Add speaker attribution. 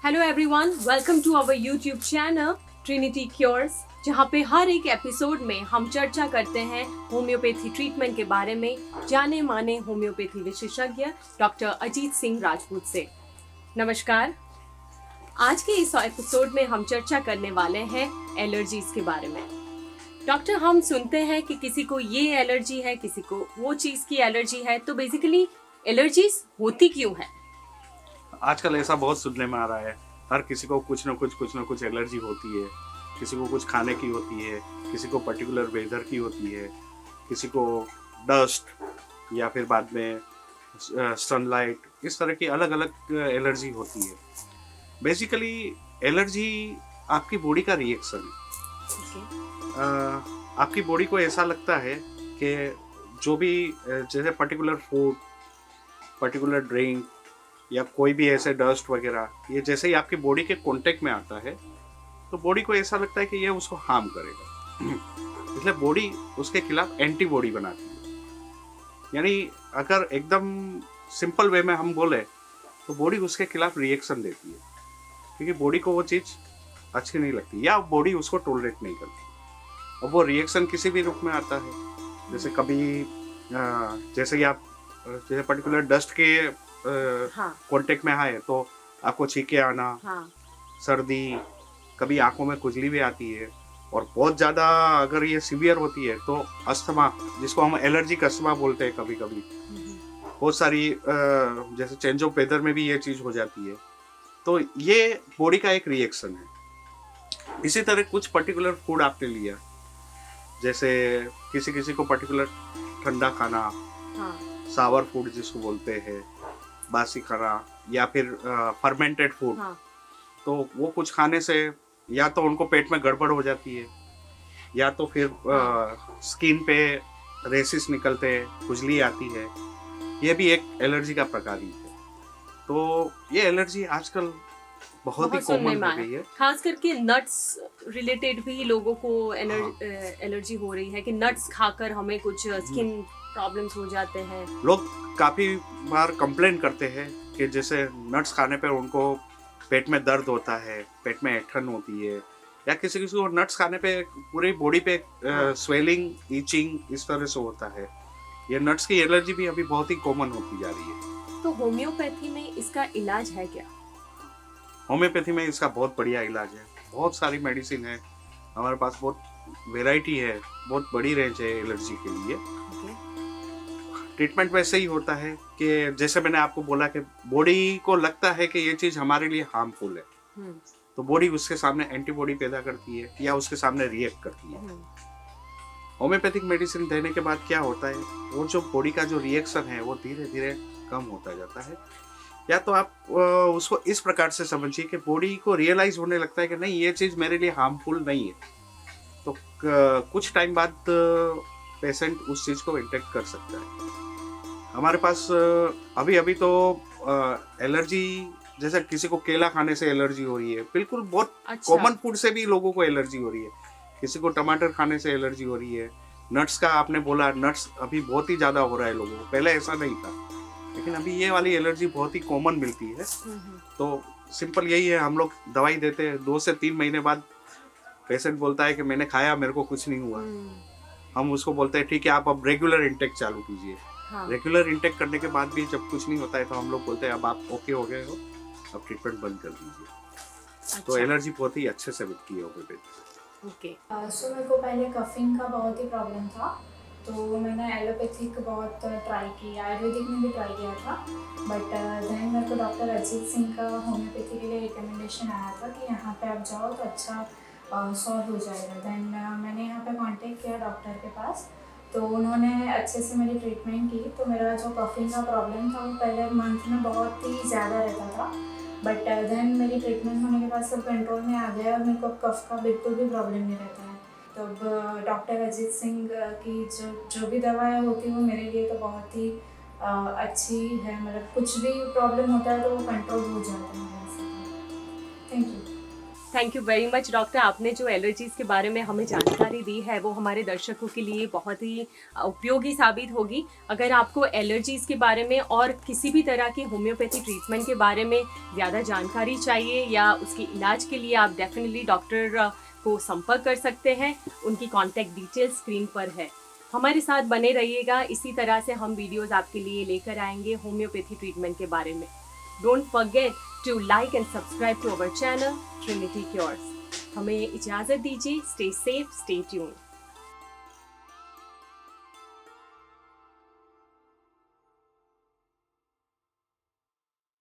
Speaker 1: Hello everyone, welcome to our YouTube channel Trinity Cures, जहाँ पे हर एक एपिसोड में हम चर्चा करते हैं होम्योपैथी ट्रीटमेंट के बारे में जाने माने होम्योपैथी विशेषज्ञ डॉक्टर अजीत सिंह राजपूत से। नमस्कार। आज के इस एपिसोड में हम चर्चा करने वाले हैं एलर्जीज के बारे में। डॉक्टर, हम सुनते हैं कि किसी को ये एलर्जी है, किसी को वो चीज की एलर्जी है, तो बेसिकली एलर्जीज होती क्यों है?
Speaker 2: आजकल ऐसा बहुत सुनने में आ रहा है, हर किसी को कुछ ना कुछ एलर्जी होती है। किसी को कुछ खाने की होती है, किसी को पर्टिकुलर वेदर की होती है, किसी को डस्ट या फिर बाद में सनलाइट, इस तरह की अलग अलग एलर्जी होती है। बेसिकली एलर्जी आपकी बॉडी का रिएक्शन है। आपकी बॉडी को ऐसा लगता है कि जो भी जैसे पर्टिकुलर फूड, पर्टिकुलर ड्रिंक या कोई भी ऐसे डस्ट वगैरह, ये जैसे ही आपकी बॉडी के कांटेक्ट में आता है तो बॉडी को ऐसा लगता है कि ये उसको हार्म करेगा। इसलिए बॉडी उसके खिलाफ एंटीबॉडी बनाती है। यानी अगर एकदम सिंपल वे में हम बोले तो बॉडी उसके खिलाफ रिएक्शन देती है, क्योंकि बॉडी को वो चीज़ अच्छी नहीं लगती या बॉडी उसको टॉलरेट नहीं करती। अब वो रिएक्शन किसी भी रूप में आता है, जैसे कभी जैसे कि आप जैसे पर्टिकुलर डस्ट के कांटेक्ट में आए तो आपको छींके आना, सर्दी, कभी आंखों में खुजली भी आती है, और बहुत ज़्यादा अगर ये सीवियर होती है तो अस्थमा, जिसको हम एलर्जिक अस्थमा बोलते हैं, कभी कभी बहुत सारी जैसे चेंज ऑफ वेदर में भी ये चीज़ हो जाती है। तो ये बॉडी का एक रिएक्शन है। इसी तरह कुछ पर्टिकुलर फूड आपने लिया, जैसे किसी किसी को पर्टिकुलर ठंडा खाना, सावर फूड जिसको बोलते हैं, बासी खाना, या फिर फर्मेंटेड फूड, तो वो कुछ खाने से या तो उनको पेट में गड़बड़ हो जाती है, या तो फिर स्किन पे रेसिस निकलते हैं, खुजली आती है। ये भी एक एलर्जी का प्रकार ही है। तो ये एलर्जी आजकल बहुत ही कॉमन हो गई है।
Speaker 1: खास करके नट्स रिलेटेड भी लोगों को एलर्जी हो रही है कि नट्स खाकर हमें कुछ स्किन प्रॉब्लम्स हो जाते हैं।
Speaker 2: लोग काफ़ी बार कंप्लेन करते हैं कि जैसे नट्स खाने पर उनको पेट में दर्द होता है, पेट में ऐंठन होती है, या किसी किसी को नट्स खाने पे पूरी बॉडी पे स्वेलिंग, ईचिंग, इस तरह से होता है। ये नट्स की एलर्जी भी अभी बहुत ही कॉमन होती जा रही है।
Speaker 1: तो होम्योपैथी में इसका इलाज है क्या?
Speaker 2: होम्योपैथी में इसका बहुत बढ़िया इलाज है। बहुत सारी मेडिसिन है हमारे पास, बहुत वेराइटी है, बहुत बड़ी रेंज है एलर्जी के लिए। ट्रीटमेंट वैसे ही होता है कि जैसे मैंने आपको बोला कि बॉडी को लगता है कि ये चीज़ हमारे लिए हार्मफुल है, तो बॉडी उसके सामने एंटीबॉडी पैदा करती है या उसके सामने रिएक्ट करती है। होम्योपैथिक मेडिसिन देने के बाद क्या होता है, वो जो बॉडी का जो रिएक्शन है वो धीरे धीरे कम होता जाता है। या तो आप उसको इस प्रकार से समझिए कि बॉडी को रियलाइज होने लगता है कि नहीं, ये चीज़ मेरे लिए हार्मफुल नहीं है, तो कुछ टाइम बाद पेशेंट उस चीज़ को इंटेक्ट कर सकता है। हमारे पास अभी अभी तो एलर्जी, जैसे किसी को केला खाने से एलर्जी हो रही है, बिल्कुल बहुत कॉमन फूड से भी लोगों को एलर्जी हो रही है। किसी को टमाटर खाने से एलर्जी हो रही है। नट्स का आपने बोला, नट्स अभी बहुत ही ज़्यादा हो रहा है लोगों को, पहले ऐसा नहीं था, लेकिन अभी ये वाली एलर्जी बहुत ही कॉमन मिलती है। तो सिंपल यही है, हम लोग दवाई देते हैं, 2 से 3 महीने बाद पेशेंट बोलता है कि मैंने खाया, मेरे को कुछ नहीं हुआ। हम उसको बोलते हैं ठीक है, आप अब रेगुलर इंटेक चालू कीजिए। रेगुलर इंटेक करने के बाद भी जब कुछ नहीं होता है तो हम लोग बोलते हैं अब आप ओके हो गए हो, अब ट्रीटमेंट बंद कर दीजिए। तो एलर्जी बहुत ही अच्छे से बिकती है होम्योपैथी।
Speaker 1: ओके।
Speaker 3: सो मेरे को पहले कफिंग का बहुत ही प्रॉब्लम था, तो मैंने एलोपैथिक बहुत ट्राई की, आयुर्वेदिक में भी ट्राई किया था, बट देन मेरे को डॉक्टर अजीत सिंह का होम्योपैथी के लिए रिकमेंडेशन आया था कि यहाँ पे आप जाओ तो अच्छा सॉल्व हो जाएगा। देन मैंने यहाँ पे कांटेक्ट किया डॉक्टर के पास, तो उन्होंने अच्छे से मेरी ट्रीटमेंट की। तो मेरा जो कफिंग का प्रॉब्लम था वो पहले मंथ में बहुत ही ज़्यादा रहता था, बट देन मेरी ट्रीटमेंट होने के बाद सब कंट्रोल में आ गया और मेरे को कफ का बिल्कुल भी प्रॉब्लम नहीं रहता है। तो अब डॉक्टर अजीत सिंह की जो भी दवाएं होती हैं वो मेरे लिए तो बहुत ही अच्छी है। मतलब कुछ भी प्रॉब्लम होता है तो वो कंट्रोल हो जाता है। Thank you.
Speaker 1: Thank you very much doctor, आपने जो एलर्जीज़ के बारे में हमें जानकारी दी है वो हमारे दर्शकों के लिए बहुत ही उपयोगी साबित होगी। अगर आपको एलर्जीज़ के बारे में और किसी भी तरह की होम्योपैथी ट्रीटमेंट के बारे में ज़्यादा जानकारी चाहिए या उसके इलाज के लिए आप डेफिनेटली डॉक्टर को संपर्क कर सकते हैं। उनकी कॉन्टैक्ट डिटेल स्क्रीन पर है। हमारे साथ बने रहिएगा, इसी तरह से हम वीडियोज़ आपके लिए लेकर आएंगे होम्योपैथी ट्रीटमेंट के बारे में। Don't forget to like and subscribe to our channel Trinity Cures. हमें इजाज़त दीजिए। Stay safe, stay tuned.